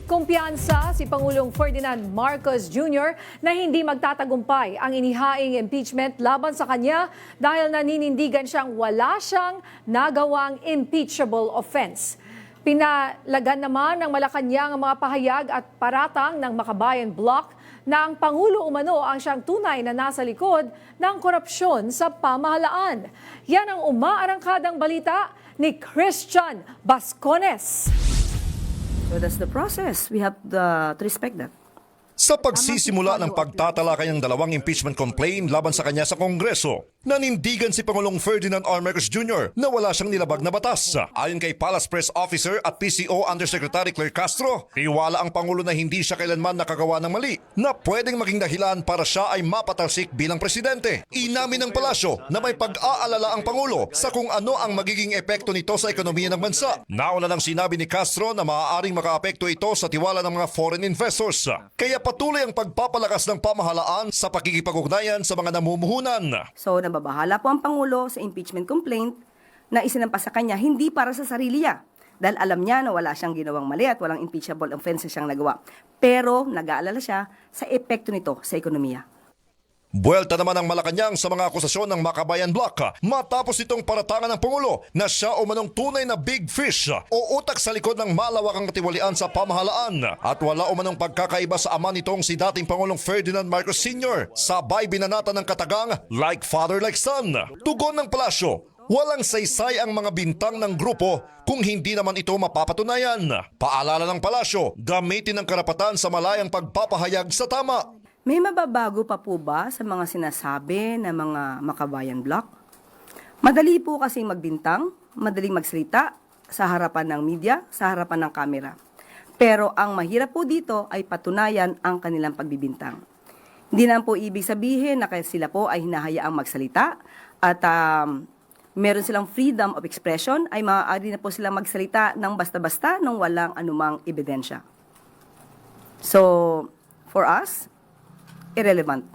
Kumpiyansa si Pangulong Ferdinand Marcos Jr. na hindi magtatagumpay ang inihaing impeachment laban sa kanya dahil naninindigan siyang wala siyang nagawang impeachable offense. Pinalagan naman ng Malacanang ang mga pahayag at paratang ng Makabayan Bloc na ang Pangulo umano ang siyang tunay na nasa likod ng korupsyon sa pamahalaan. Yan ang umaarangkadang balita ni Christian Bascones. So that's the process. We have to respect that. Sa pagsisimula ng pagtatalakay ng dalawang impeachment complaint laban sa kanya sa Kongreso, nanindigan si Pangulong Ferdinand R. Marcos Jr. na wala siyang nilabag na batas. Ayon kay Palace Press Officer at PCO Undersecretary Claire Castro, tiwala ang Pangulo na hindi siya kailanman nakagawa ng mali na pwedeng maging dahilan para siya ay mapatalsik bilang presidente. Inamin ng palasyo na may pag-aalala ang Pangulo sa kung ano ang magiging epekto nito sa ekonomiya ng bansa. Nauna nang sinabi ni Castro na maaaring makaapekto ito sa tiwala ng mga foreign investors. Kaya patuloy ang pagpapalakas ng pamahalaan sa pakikipag-ugnayan sa mga namumuhunan. So nababahala po ang Pangulo sa impeachment complaint na isinampas sa kanya hindi para sa sarili niya. Dahil alam niya na wala siyang ginawang mali at walang impeachable offenses siyang nagawa. Pero nag-aalala siya sa epekto nito sa ekonomiya. Buwelta naman ang Malacanang sa mga akusasyon ng Makabayan Bloc matapos itong paratangan ng Pangulo na siya umanong tunay na big fish o utak sa likod ng malawakang katiwalian sa pamahalaan at wala umanong pagkakaiba sa ama nitong si dating Pangulong Ferdinand Marcos Sr. Sabay binanata ng katagang like father like son. Tugon ng palasyo, walang saysay ang mga bintang ng grupo kung hindi naman ito mapapatunayan. Paalala ng palasyo, gamitin ang karapatan sa malayang pagpapahayag sa tama. May mababago pa po ba sa mga sinasabi ng mga Makabayan Bloc? Madali po kasing magbintang, madaling magsalita sa harapan ng media, sa harapan ng kamera. Pero ang mahirap po dito ay patunayan ang kanilang pagbibintang. Hindi na po ibig sabihin na sila po ay hinahayaang magsalita at meron silang freedom of expression, ay maaari na po silang magsalita ng basta-basta nang walang anumang ebidensya. So, for us, irrelevant.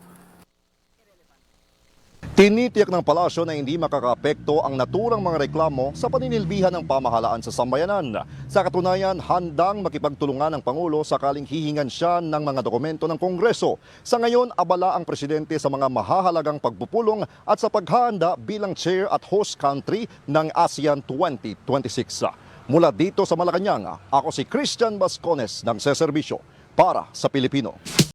Tinitiyak ng palasyo na hindi makakaapekto ang naturang mga reklamo sa paninilbihan ng pamahalaan sa sambayanan. Sa katunayan, handang makipagtulungan ng Pangulo sakaling hihingan siya ng mga dokumento ng Kongreso. Sa ngayon, abala ang presidente sa mga mahahalagang pagpupulong at sa paghahanda bilang chair at host country ng ASEAN 2026. Mula dito sa Malacanang, ako si Christian Bascones ng Seserbisyo para sa Pilipino.